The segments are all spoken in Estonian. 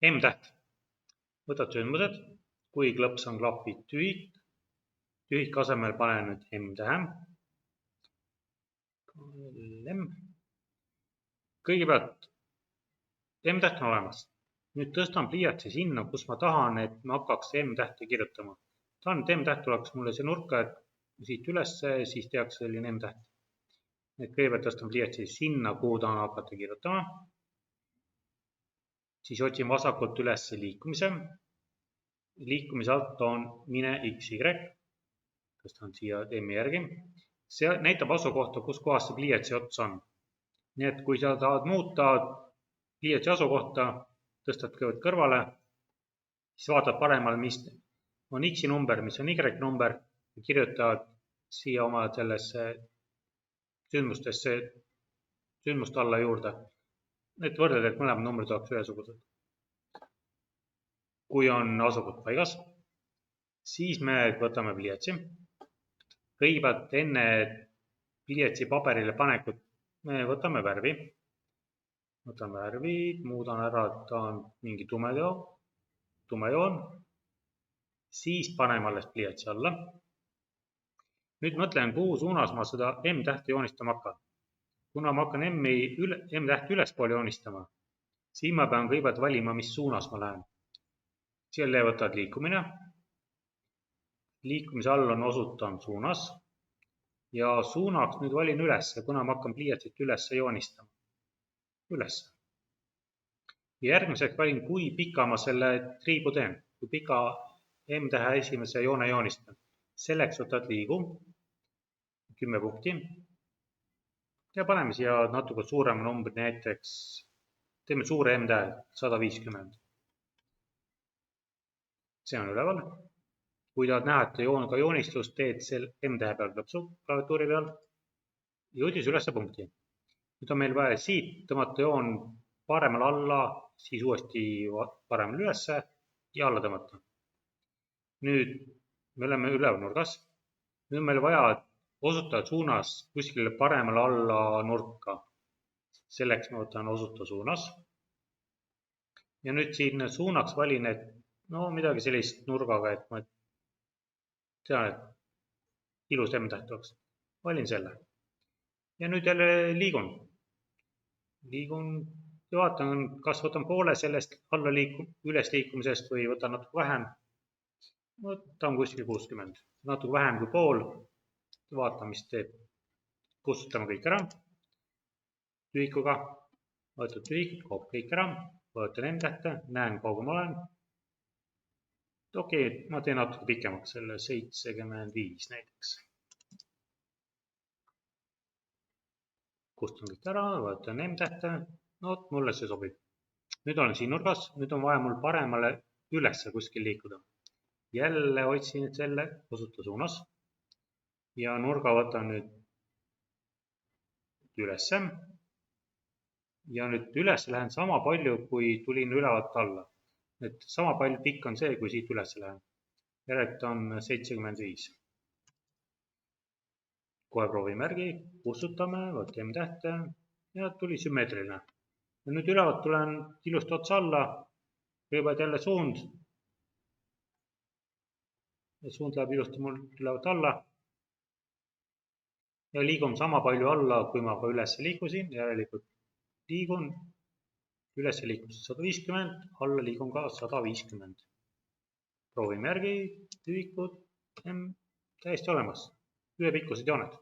M-täht. Võtad sündmused, kui klõps on klapi tühik, tühik asemel pane nüüd M-tähe. Kõigepealt M-täht on olemas. Nüüd tõstan pliiatsi sinna, kus ma tahan, et ma hakkaks M-tähte kirjutama. Tahan, et M-täht tuleks mulle see nurka, et siit üles, siis tehakse selline M-täht. Kõigepealt tõstan pliiatsi sinna, kuhu tahan hakata kirjutama. Siis otsin vasakult üles liikumise. Liikumise alt on mine XY. Tõstan siia M-i järgi. See näitab asukohta, kus kohas see pliiatsi ots on. Nii et kui sa tahad muuta pliiatsi asukohta, tõstad kõrvale, siis vaatad paremal, mis on X-i number, mis on Y number ja kirjutad siia oma sellesse sündmuste alla juurde. Et võrdled, et mõlemad numbrid oleks ühesugused. Kui on asukoht paigas, siis me võtame pliiatsi. Kõigepealt enne pliiatsi paberile panekut me võtame värvi. Võtame värvi, muudan ära, et ta on mingi tume joon. Siis paneme alles pliiatsi alla. Nüüd mõtlen, kuhu suunas ma seda M-tähte joonistama hakkan. Kuna ma hakkan M-tähte ülespoole joonistama, siis ma pean kõigepealt valima, mis suunas ma lähen. Selle võtad liikumine. Liikumise all on osutan suunas. Ja suunaks nüüd valin üles, kuna ma hakkan pliiatsit üles joonistama. Üles. Ja järgmiseks valin, kui pika ma selle triibu teen. Kui pika M-tähe esimese joone joonistan. Selleks võtad liigu. 10 punkti. Ja paneme siia natuke suurema numbri, näiteks teeme suure M-tähe, 150. See on üleval. Kui tahad näha, et ka joonistust teed M-tähe peal klõpsu klaviatuuri peal, jõudis üles punkti. Nüüd on meil vaja siit tõmmata joon paremal alla, siis uuesti paremal üles ja alla tõmmata. Nüüd me oleme üleval nurgas. Nüüd on meil vaja osutajad suunas kuskile paremal alla nurka. Selleks ma võtan osuta suunas. Ja nüüd siin suunaks valin, et midagi sellist nurgaga, et ma tean, et ilus M-täht oleks. Valin selle. Ja nüüd jälle liigun. Liigun ja vaatan, kas võtan poole sellest alla üles liikumisest või võtan natuke vähem. Ta on kuskil 60. Natuke vähem kui pool. Vaatame, mis teeb. Kustutame kõik ära. Tühikuga. Võtad tühik, kaob kõik ära. Võtan M-tähte, näen, kaugel ma olen. Okei, ma teen natuke pikemaks selle 75 näiteks. Kustun kõik ära, võtan M-tähte. Mulle see sobib. Nüüd olen siin nurgas. Nüüd on vaja mul paremale üles kuskil liikuda. Jälle otsin selle osuta suunas. Ja nurga võtan nüüd ülesse. Ja nüüd üles lähen sama palju, kui tulin ülevalt alla. Et sama palju pikk on see, kui siit üles lähen. Järelikult on 75. Kohe proovime järgi, kustutame, võtame M-tähte ja tuli sümmeetriline. Ja nüüd ülevalt tulen ilusti otsa alla. Kõigepealt jälle suund. Ja suund läheb ilusti mul ülevalt alla. Ja liigun sama palju alla, kui ma ka üles liikusin. Järelikult liigun üles liikus 150, alla liigun ka 150. Proovime järgi, tühikud, täiesti olemas. Ühepikkused jooned.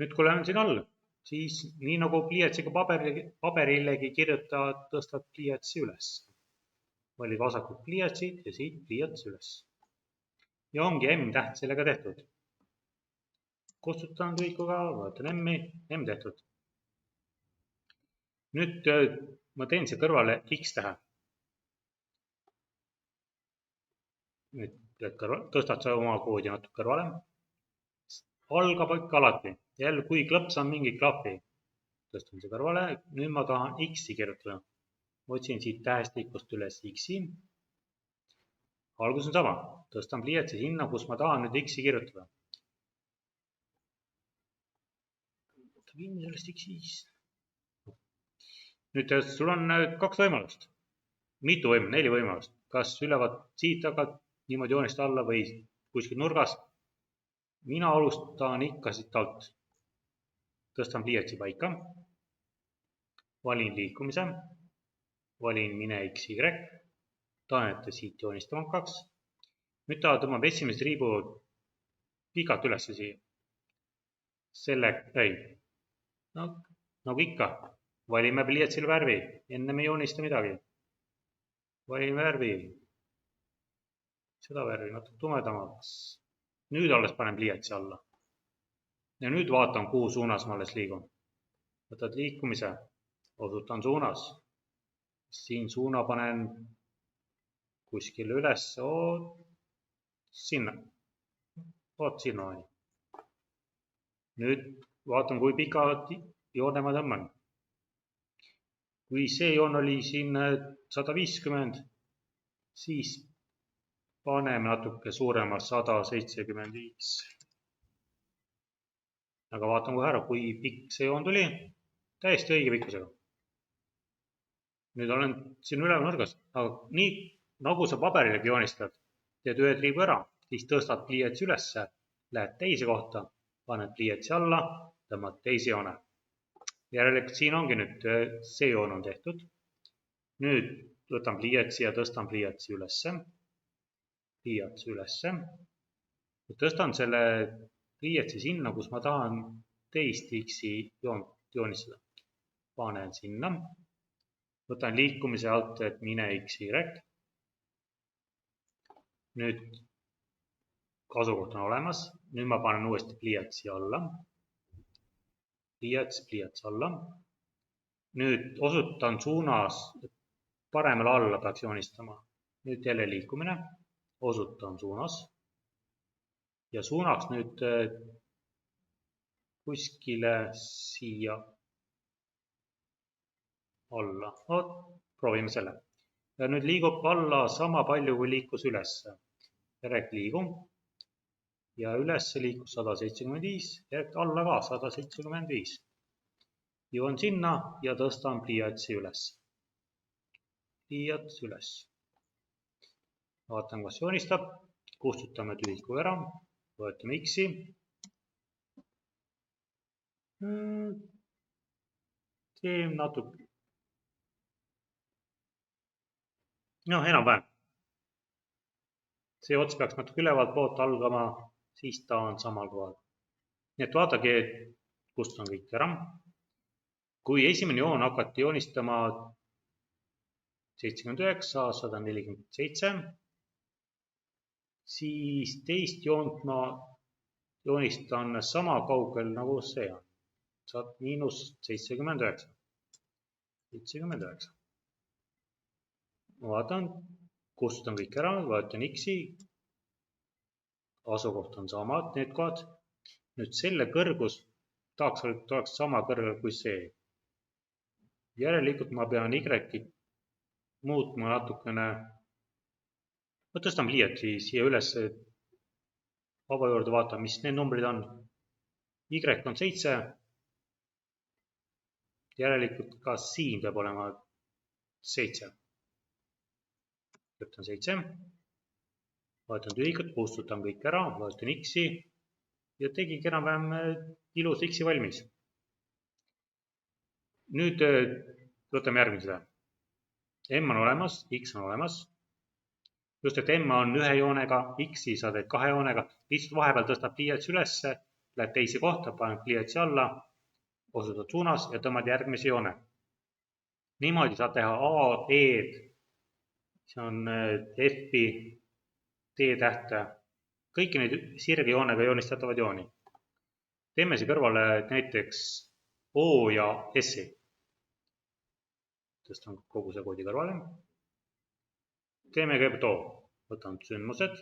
Nüüd kui lähen siin all, siis nii nagu pliiatsiga paberilegi kirjutad, tõstad pliiatsi üles. Valid vasakult pliiatsid ja siit pliiats üles. Ja ongi M-täht sellega tehtud. Kustutan tühikuga, võtan M-i, M tehtud. Nüüd ma teen see kõrvale X-tähe. Nüüd tõstad sa oma koodi natuke kõrvale. Algab ikka alati. Jälle, kui klõps on mingi klapi, tõstan see kõrvale. Nüüd ma tahan X-i kirjutada. Otsin siit tähestikust üles X-i. Algus on sama. Tõstan pliiatsi sinna, kus ma tahan nüüd X-i kirjutada. Kinni sellest X-is. Nüüd sul on 2 võimalust. mitu võimalust, 4 võimalust, kas ülevalt siit hakkad niimoodi joonist alla või kuskil nurgast. Mina alustan ikka siit alt. Tõstan pliiatsi paika, valin liikumise, valin mine X, Y, taanete siit joonistamaks. Nüüd ta tõmbab esimest riibu pikalt üles siia. Nagu ikka, valime pliiatsile värvi, enne me ei joonista midagi. Valime värvi, seda värvi natuke tumedamaks. Nüüd alles panen pliiatsi alla. Ja nüüd vaatan, kuhu suunas ma alles liigun. Võtad liikumise, osutan suunas. Siin suuna panen kuskile üles, sinna. Sinna on. Nüüd vaatan, kui pikad joone ma tõmban. Kui see joon oli siin 150, siis paneme natuke suurema 175. Aga vaatan kohe ära, kui pikk see joon tuli. Täiesti õige pikkusega. Nüüd olen siin üleval nurgas, aga nii nagu sa paberilegi joonistad, teed ühe triibu ära, siis tõstad pliiatsi ülesse, lähed teise kohta, paned pliiatsi alla, tõmbad teise joone. Järelikult siin ongi nüüd see joon on tehtud. Nüüd võtan pliiatsi ja tõstan pliiatsi ülesse. Tõstan selle pliiatsi sinna, kus ma tahan teist X-i joonistada. Panen sinna. Võtan liikumise alt, et mine X, Y. Nüüd asukoht on olemas. Nüüd ma panen uuesti pliiatsi alla. Pliiats alla. Nüüd osutan suunas, paremale alla peaks joonistama. Nüüd jälle liikumine. Osutan suunas. Ja suunaks nüüd kuskile siia alla. Proovime selle. Ja nüüd liigub alla sama palju, kui liikus ülesse. Järjekt liigum. Ja ülesse liikus 175, järjekt alla ka 175. Jõuan sinna ja tõstan pliiatsi üles. Pliiats üles. Vaatan, kas joonistab. Kustutame tühiku ära. Võetame X-i. Teeme natuke. Enam-vähem. See ots peaks natuke ülevalt poolt algama, siis ta on samal kohal. Nii et vaadake, kust on kõik ära. Kui esimene joon hakati joonistama 79, 147, siis teist joont ma joonistan sama kaugel nagu see on. Miinus 79. Ma vaatan, kustutan kõik ära, vaatan X-i. Asukoht on samad, need kohad. Nüüd selle kõrgus tahaks sama kõrgel kui see. Järelikult ma pean Y-i muutma natukene. Ma tõstan pliiatsi siia üles vaba juurde, vaatan, mis need numbrid on. Y on 7. Järelikult ka siin peab olema 7. Võtan 7. Vaatan tühikut, kustutan kõik ära, vaatan X-i ja tegigi enam-vähem ilus X-i valmis. Nüüd võtame järgmise. M on olemas, X on olemas. Just, et M on ühe joonega, X-i sa teed 2 joonega. Lihtsalt vahepeal tõstab pliiatsi ülesse, lähed teise kohta, paned pliiatsi alla, osutad suunas ja tõmbad järgmise joone. Niimoodi saad teha A, E-d, see on F-i, T-tähte, kõiki neid sirgejoonega joonistatavad jooni. Teeme see kõrvale näiteks O ja S-i. Tõstan kogu see koodi kõrvale. Teeme kõigepealt O. Võtan sündmused.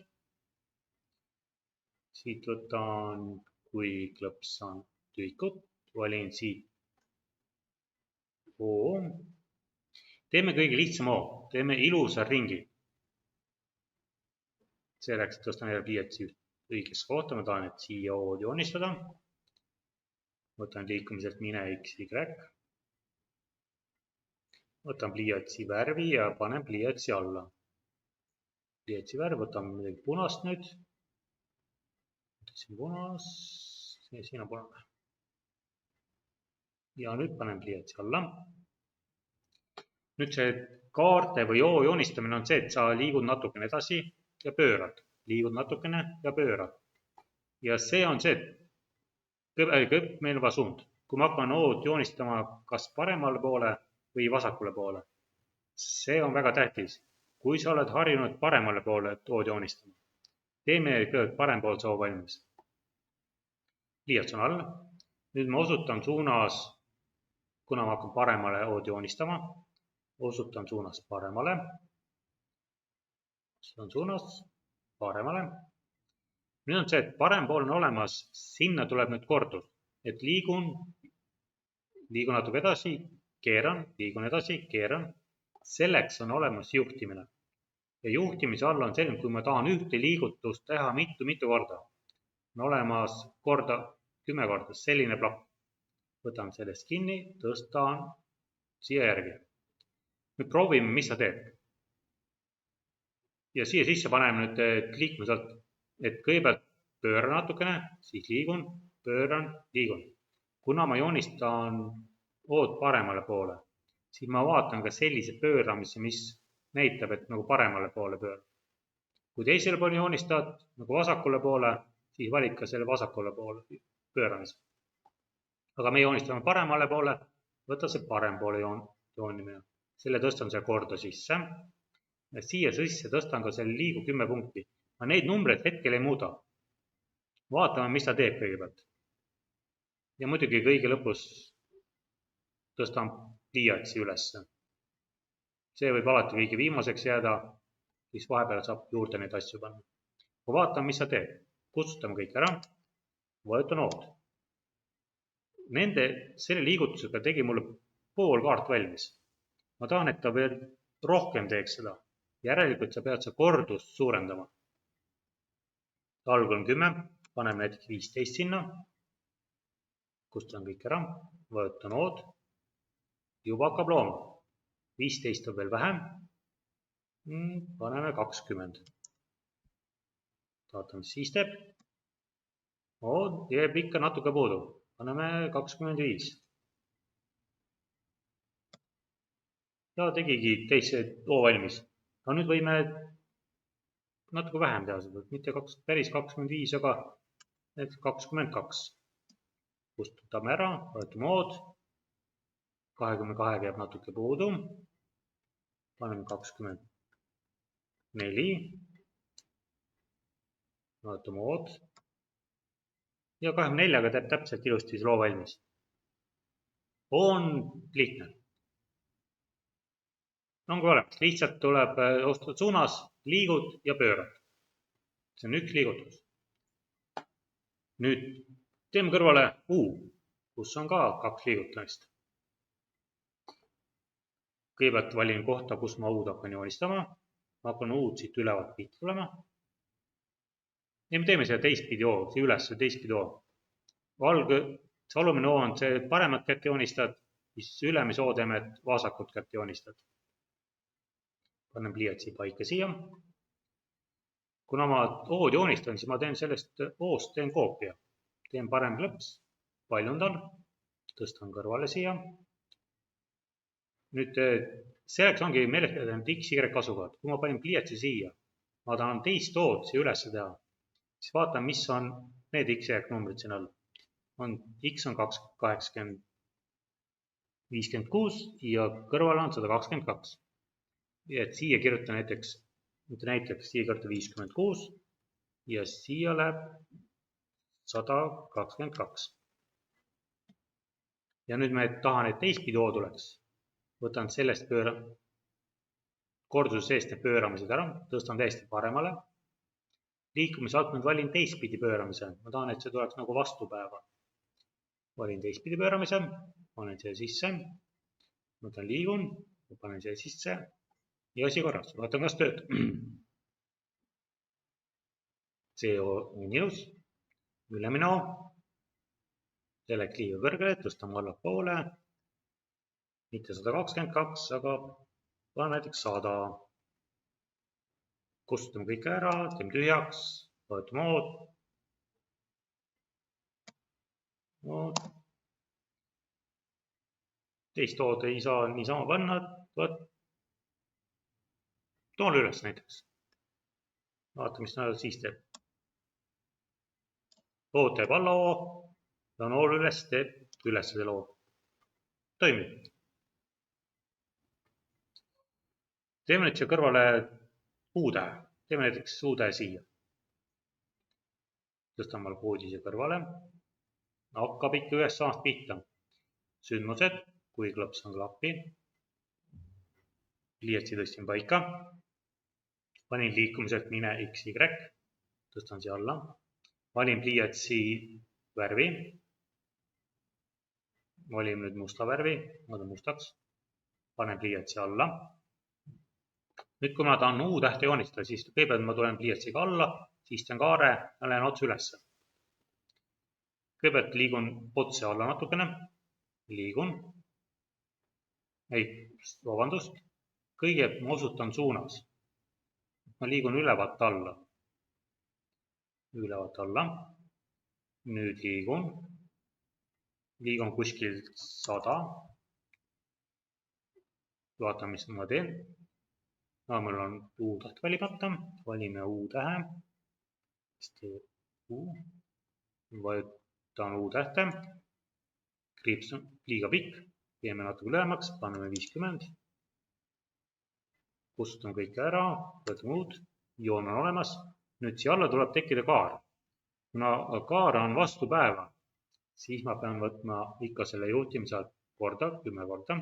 Siit võtan, kui klõpsan tühikut, valin siit O. Teeme kõige lihtsam O. Teeme ilusa ringi. Selleks tõstan jälle pliiatsi õigesse kohta. Ma tahan, et siia O joonistada. Võtan liikumiselt mine X, Y. võtan pliiatsi värvi ja panen pliiatsi alla. Pliiatsi värv, võtan midagi punast nüüd. Võtsin punast, siin on punane. Ja nüüd panen pliiatsi alla. Nüüd see kaarte või joo joonistamine on see, et sa liigud natukene edasi ja pöörad. Liigud natukene ja pöörad. Ja see on see, et meil on suund. Kui ma hakkan ood joonistama kas paremale poole või vasakule poole, see on väga tähtis. Kui sa oled harjunud paremale poole ood joonistama, teeme parem pool soo valmis. Pliiats on all. Nüüd ma osutan suunas, kuna ma hakkan paremale ood joonistama, osutan suunas paremale. Osutan suunas paremale. Nüüd on see, et parem pool on olemas, sinna tuleb nüüd kordus, et liigun natuke edasi, keeran, liigun edasi, keeran. Selleks on olemas juhtimine. Ja juhtimise all on selline, kui ma tahan ühte liigutust teha mitu korda. On olemas 10 korda selline plokk. Võtan sellest kinni, tõstan siia järgi. Nüüd proovime, mis sa teed. Ja siia sisse paneme nüüd liikmuselt, et kõigepealt pööran natukene, siis liigun, pööran, liigun. Kuna ma joonistan ood paremale poole, siis ma vaatan ka sellise pööramise, mis näitab, et nagu paremale poole pöörab. Kui teisele poole joonistad nagu vasakule poole, siis valid ka selle vasakule poole pööramise. Aga me joonistame paremale poole, võta see parem poole joonimine. Selle tõstan see korda sisse. Ja siia sisse tõstan ka selle liigu 10 punkti. Ma neid numbreid hetkel ei muuda. Vaatame, mis ta teeb kõigepealt. Ja muidugi kõige lõpus tõstan pliiatsi ülesse. See võib alati kõige viimaseks jääda, siis vahepeal saab juurde neid asju panna. Kui vaatame, mis sa teed. Kustutame kõik ära. Vajutan ood. Selle liigutusega tegi mulle pool kaart valmis. Ma tahan, et ta veel rohkem teeks seda. Järelikult sa pead see kordust suurendama. Alg on 10, paneme näiteks 15 sinna. Kustutan kõik ära, vajutan ood. Juba hakkab looma. 15 on veel vähem. Paneme 20. Vaatame, mis siis teeb. Ood jääb ikka natuke puudu. Paneme 25. Ja tegigi teise oo valmis. No nüüd võime natuke vähem teha seda. Mitte päris 25, aga 22. Kustutame ära, vajutame ood. 22 jääb natuke puudu. Paneme 24. Vajutame ood. Ja 24-ga teeb täpselt ilusti loo valmis. On lihtne. Ongi olemas. Lihtsalt tuleb ostud suunas, liigud ja pöörad. See on üks liigutus. Nüüd teeme kõrvale U, kus on ka 2 liigutamist. Kõigepealt valin kohta, kus ma U-d hakkan joonistama. Ma hakkan U-d siit ülevalt pihta tulema. Ja me teeme seda teistpidi oo, see üles teistpidi oo. See alumine oo on see paremat kätt joonistad, siis ülemise oo teeme, et vasakut kätt joonistad. Panen pliiatsi paika siia. Kuna ma ood joonistan, siis ma teen sellest oost koopia. Teen parem klõps, paljundan, tõstan kõrvale siia. Nüüd selleks ongi meeles X-Y kasukohad. Kui ma panin pliiatsi siia, ma tahan teist ood siia üles teha, siis vaatan, mis on need X-Y numbrid siin all. X on 80, 56 ja kõrval on 122. Et siia kirjutan näiteks siia kirjutan 56 ja siia läheb 122. Ja nüüd me tahan, et teistpidi oo tuleks. Võtan sellest korduse seest need pööramised ära, tõstan täiesti paremale. Liikumise alt nüüd valin teistpidi pööramise. Ma tahan, et see tuleks nagu vastupäeva. Valin teistpidi pööramise, panen siia sisse. Võtan liigun, panen siia sisse ja asi korras. Vaatan, kas töötab. See on ilus. Ülemine oo. Selleks liiga kõrgele, tõstame allapoole. mitte 122, aga panen näiteks 100. Kustutame kõik ära, teeme tühjaks, vajutame O. Teist O-d ei saa niisama panna, toon üles näiteks. Vaata, mis ta siis teeb. O teeb alla O, ja O üles teeb üles selle O. Toimib. Teeme nüüd siia kõrvale U-tähe. Teeme näiteks U-tähe siia. Tõstame koodi siia kõrvale. Hakkab ikka ühest samast pihta. Sündmused, kui klõps on klappi. Pliiatsi tõstsin paika. Panin liikumiselt mine X, Y. Tõstan siia alla. Valin pliiatsi värvi. Valin nüüd musta värvi. Muudan mustaks. Panen pliiatsi alla. Nüüd, kui ma tahan U-tähte joonistada, siis kõigepealt ma tulen pliiatsiga alla, siis teen kaare ja lähen otse ülesse. Kõigepealt liigun otse alla natukene. Liigun. Vabandust. Kõigepealt ma osutan suunas. Ma liigun ülevalt alla. Ülevalt alla. Nüüd liigun. Liigun kuskil 100. Vaatan, mis ma teen. Mul on U-täht valimata. Valime U-tähe. Vajutan U-tähte. Kriips on liiga pikk. Teeme natuke lühemaks. Paneme 50. Kustutame kõik ära. Võtame U-d. Joon on olemas. Nüüd siia alla tuleb tekkida kaar. Kuna kaar on vastu päeva, siis ma pean võtma ikka selle juhtimise korda, 10 korda.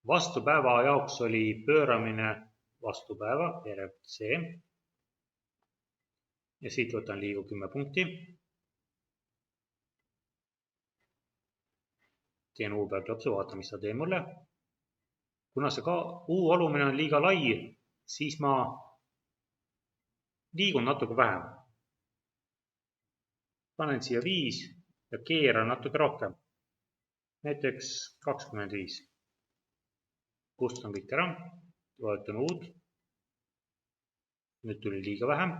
Vastu päeva jaoks oli pööramine vastu päeva, järelikult see. Ja siit võtan liigu 10 punkti. Teen U peal klõpsu, vaatan, mis ta teeb mulle. Kuna see U alumine on liiga lai, siis ma liigun natuke vähem. Panen siia 5 ja keeran natuke rohkem. Näiteks 25. Kustutan kõik ära. Vajutan U-d. Nüüd tuli liiga vähem.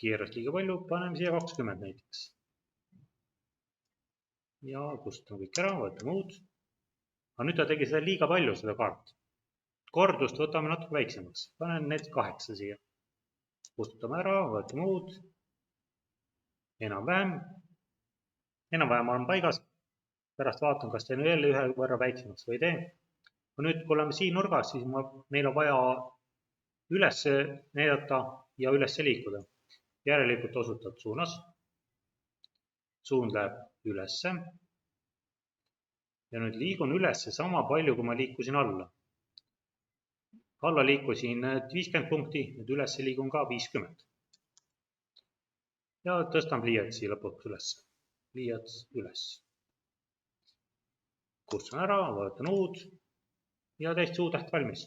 Keeras liiga palju. Paneme siia 20 näiteks. Ja kustutan kõik ära. Vajutame U-d. Aga nüüd ta tegi seda liiga palju, seda kaart. Kordust võtame natuke väiksemaks. Panen näiteks 8 siia. Kustutame ära. Vajutame U-d. Enam-vähem olen paigas. Pärast vaatan, kas teen veel ühe võrra väiksemaks või ei tee. Nüüd, kui oleme siin nurgas, siis meil on vaja üles näidata ja üles liikuda. Järelikult osutad suunas. Suund läheb ülesse. Ja nüüd liigun ülesse sama palju, kui ma liikusin alla. Alla liikusin 50 punkti, nüüd ülesse liigun ka 50. Ja tõstan pliiatsi lõpuks üles. Pliiats üles. Kustan ära, vajutan U-d ja täitsa U-täht valmis.